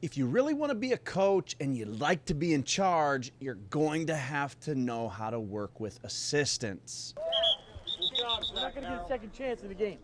If you really want to be a coach and you like to be in charge, you're going to have to know how to work with assistants. We're not going to get a second chance in the game.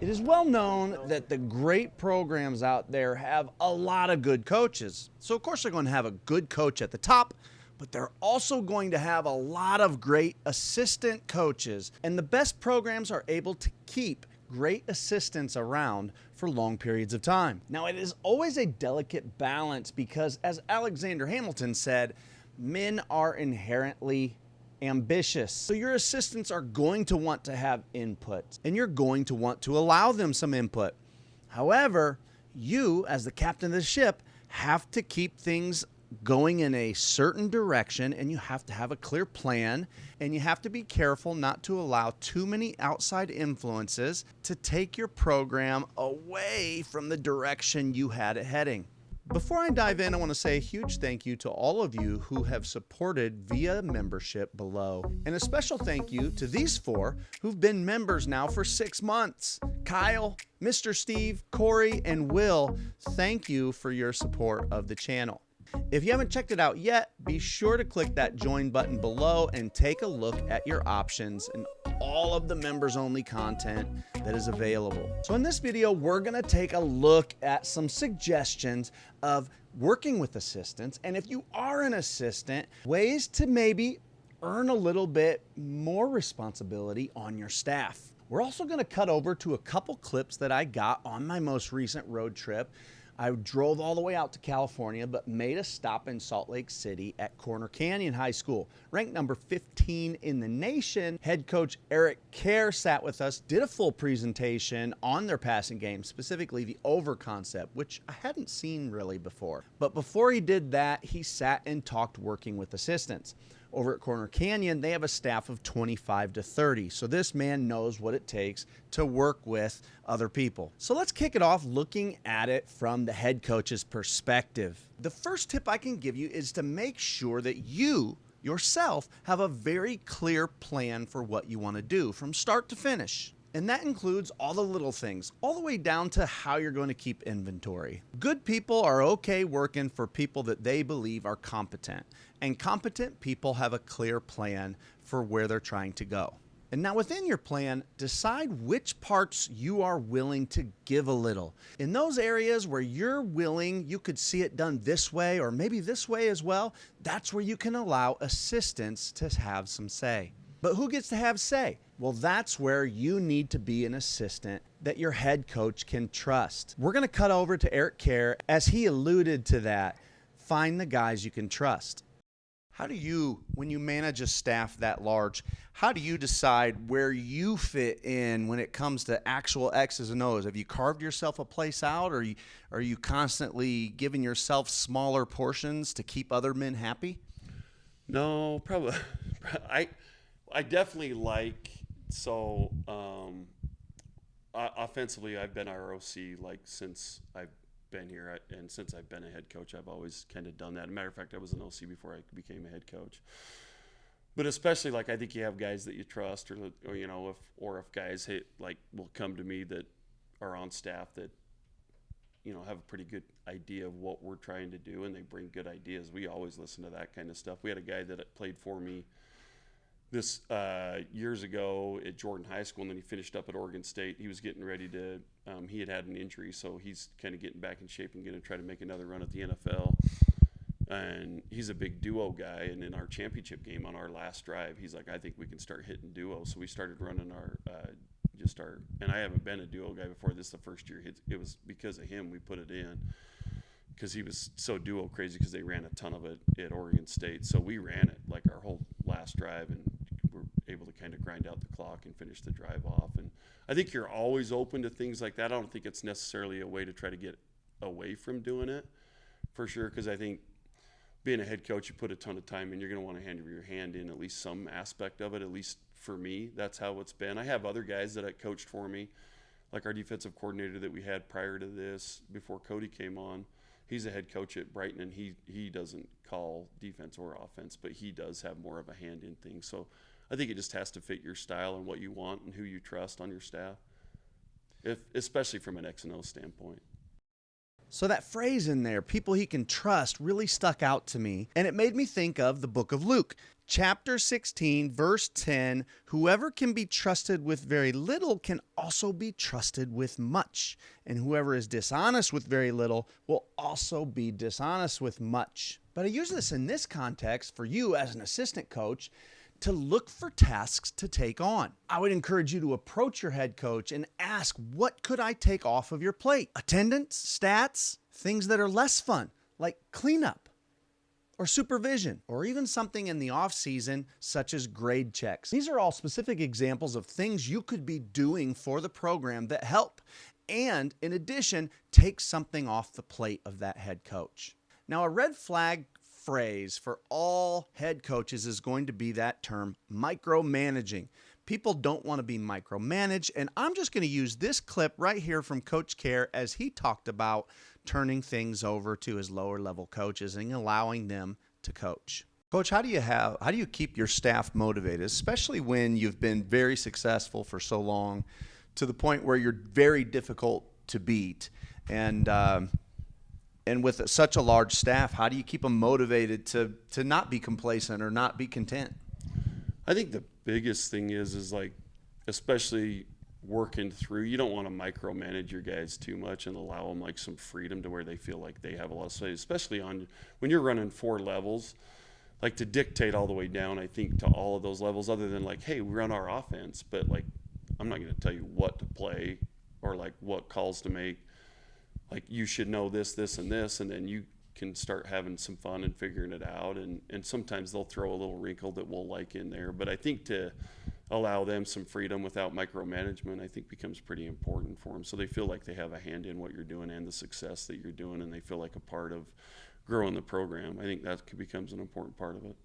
It is well known that the great programs out there have a lot of good coaches. So of course they're going to have a good coach at the top, but they're also going to have a lot of great assistant coaches. And the best programs are able to keep great assistants around for long periods of time. Now, it is always a delicate balance because, as Alexander Hamilton said, men are inherently ambitious. So your assistants are going to want to have input, and you're going to want to allow them some input. However, you, as the captain of the ship, have to keep things going in a certain direction, and you have to have a clear plan, and you have to be careful not to allow too many outside influences to take your program away from the direction you had it heading. Before I dive in, I want to say a huge thank you to all of you who have supported via membership below. And a special thank you to these four who've been members now for 6 months. Kyle, Mr. Steve, Corey, and Will, thank you for your support of the channel. If you haven't checked it out yet, be sure to click that join button below and take a look at your options and all of the members only content that is available. So in this video, we're gonna take a look at some suggestions of working with assistants. And if you are an assistant, ways to maybe earn a little bit more responsibility on your staff. We're also gonna cut over to a couple clips that I got on my most recent road trip. I drove all the way out to California, but made a stop in Salt Lake City at Corner Canyon High School. Ranked number 15 in the nation, head coach Coach Kjar sat with us, did a full presentation on their passing game, specifically the over concept, which I hadn't seen really before. But before he did that, he sat and talked working with assistants. Over at Corner Canyon, they have a staff of 25 to 30. So this man knows what it takes to work with other people. So let's kick it off looking at it from the head coach's perspective. The first tip I can give you is to make sure that you yourself have a very clear plan for what you want to do from start to finish. And that includes all the little things, all the way down to how you're going to keep inventory. Good people are okay working for people that they believe are competent. And competent people have a clear plan for where they're trying to go. And now within your plan, decide which parts you are willing to give a little. In those areas where you're willing, you could see it done this way or maybe this way as well, that's where you can allow assistants to have some say. But who gets to have say? Well, that's where you need to be an assistant that your head coach can trust. We're going to cut over to Coach Kjar as he alluded to that. Find the guys you can trust. How do you, when you manage a staff that large, how do you decide where you fit in when it comes to actual X's and O's? Have you carved yourself a place out, or are you constantly giving yourself smaller portions to keep other men happy? No, probably. I definitely offensively, I've been our OC since I've been here, and since I've been a head coach, I've always kind of done that. As a matter of fact, I was an OC before I became a head coach. But especially, I think you have guys that you trust, or you know, if guys will come to me that are on staff that, you know, have a pretty good idea of what we're trying to do, and they bring good ideas. We always listen to that kind of stuff. We had a guy that played for me this years ago at Jordan High School, and then he finished up at Oregon State. He was getting ready to, he had an injury, so he's kind of getting back in shape and going to try to make another run at the NFL. And he's a big duo guy, and in our championship game on our last drive, he's like, I think we can start hitting duo. So we started running and I haven't been a duo guy before. This is the first year. It was because of him we put it in, because he was so duo crazy, because they ran a ton of it at Oregon State. So we ran it our whole last drive, and we're able to kind of grind out the clock and finish the drive off. And I think you're always open to things like that. I don't think it's necessarily a way to try to get away from doing it, for sure, because I think being a head coach, you put a ton of time in. You're going to want to have your hand in at least some aspect of it. At least for me, that's how it's been. I have other guys that I coached for me, like our defensive coordinator that we had prior to this, before Cody came on. He's a head coach at Brighton, and he doesn't call defense or offense, but he does have more of a hand in things. So I think it just has to fit your style and what you want and who you trust on your staff, especially from an X and O standpoint. So that phrase in there, people he can trust, really stuck out to me. And it made me think of the book of Luke. Chapter 16, verse 10, whoever can be trusted with very little can also be trusted with much. And whoever is dishonest with very little will also be dishonest with much. But I use this in this context for you as an assistant coach to look for tasks to take on. I would encourage you to approach your head coach and ask, what could I take off of your plate? Attendance, stats, things that are less fun, like cleanup, or supervision, or even something in the off season such as grade checks. These are all specific examples of things you could be doing for the program that help, and in addition, take something off the plate of that head coach. Now, a red flag phrase for all head coaches is going to be that term micromanaging. People don't want to be micromanaged, and I'm just going to use this clip right here from Coach Kjar as he talked about turning things over to his lower level coaches and allowing them to coach. Coach, how do you keep your staff motivated, especially when you've been very successful for so long to the point where you're very difficult to beat? And with such a large staff, how do you keep them motivated to not be complacent or not be content? I think the biggest thing is like, especially working through, you don't want to micromanage your guys too much and allow them like some freedom to where they feel like they have a lot of say, especially on when you're running 4 levels, like to dictate all the way down, I think, to all of those levels, other than like, hey, we run our offense, but like, I'm not going to tell you what to play or like what calls to make. Like, you should know this, this, and this, and then you can start having some fun and figuring it out. And sometimes they'll throw a little wrinkle that we'll like in there. But I think to allow them some freedom without micromanagement, I think becomes pretty important for them. So they feel like they have a hand in what you're doing and the success that you're doing, and they feel like a part of growing the program. I think that becomes an important part of it.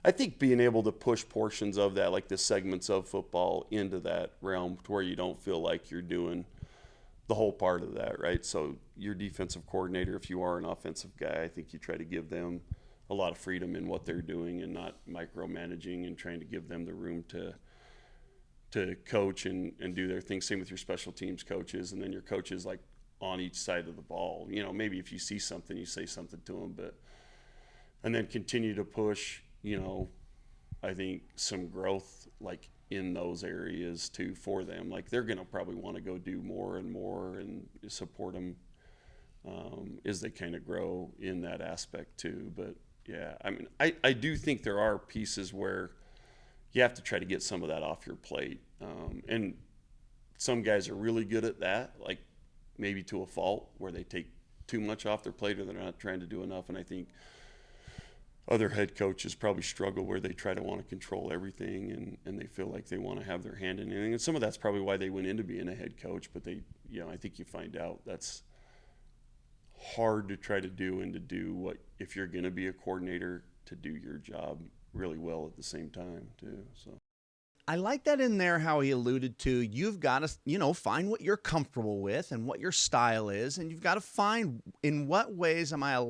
I think being able to push portions of that, like the segments of football, into that realm to where you don't feel like you're doing the whole part of that, right? So your defensive coordinator, if you are an offensive guy, I think you try to give them a lot of freedom in what they're doing and not micromanaging and trying to give them the room to coach and do their thing. Same with your special teams coaches, and then your coaches like on each side of the ball. You know, maybe if you see something, you say something to them, and then continue to push, you know, I think some growth like in those areas too for them. Like, they're going to probably want to go do more and more and support them as they kind of grow in that aspect too. But yeah, I mean, I do think there are pieces where you have to try to get some of that off your plate. And some guys are really good at that, like maybe to a fault, where they take too much off their plate or they're not trying to do enough. And I think other head coaches probably struggle where they try to want to control everything and they feel like they want to have their hand in anything. And some of that's probably why they went into being a head coach. But they, you know, I think you find out that's hard to try to do, and to do what, if you're going to be a coordinator, to do your job really well at the same time too. So I like that in there, how he alluded to, you've got to, you know, find what you're comfortable with and what your style is, and you've got to find in what ways am I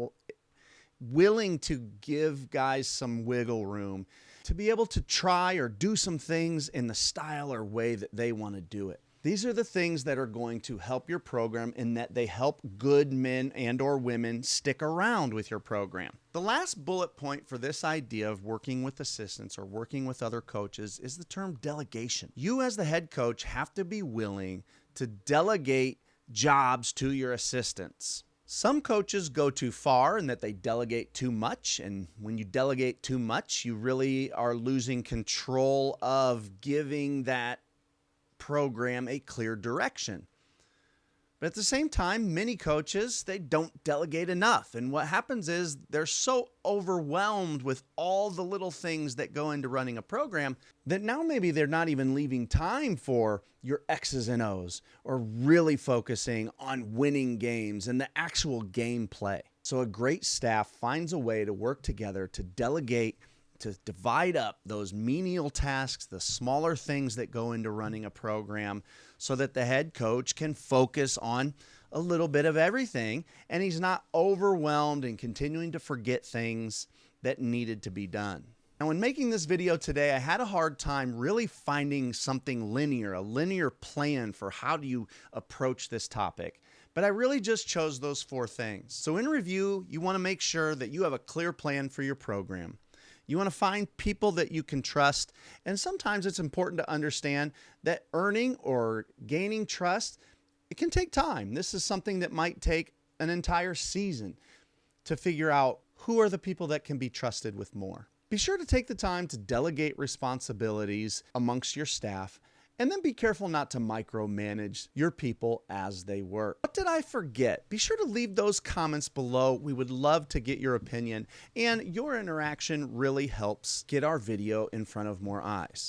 willing to give guys some wiggle room to be able to try or do some things in the style or way that they want to do it. These are the things that are going to help your program, in that they help good men and or women stick around with your program. The last bullet point for this idea of working with assistants or working with other coaches is the term delegation. You as the head coach have to be willing to delegate jobs to your assistants. Some coaches go too far in that they delegate too much, and when you delegate too much, you really are losing control of giving that program a clear direction. But at the same time, many coaches, they don't delegate enough. And what happens is they're so overwhelmed with all the little things that go into running a program that now maybe they're not even leaving time for your X's and O's, or really focusing on winning games and the actual gameplay. So a great staff finds a way to work together to delegate, to divide up those menial tasks, the smaller things that go into running a program, so that the head coach can focus on a little bit of everything, and he's not overwhelmed and continuing to forget things that needed to be done. Now, in making this video today, I had a hard time really finding something linear, a linear plan for how do you approach this topic, But I really just chose those 4 things. So in review, you want to make sure that you have a clear plan for your program. You want to find people that you can trust. And sometimes it's important to understand that earning or gaining trust, it can take time. This is something that might take an entire season to figure out who are the people that can be trusted with more. Be sure to take the time to delegate responsibilities amongst your staff, and then be careful not to micromanage your people as they work. What did I forget? Be sure to leave those comments below. We would love to get your opinion, and your interaction really helps get our video in front of more eyes.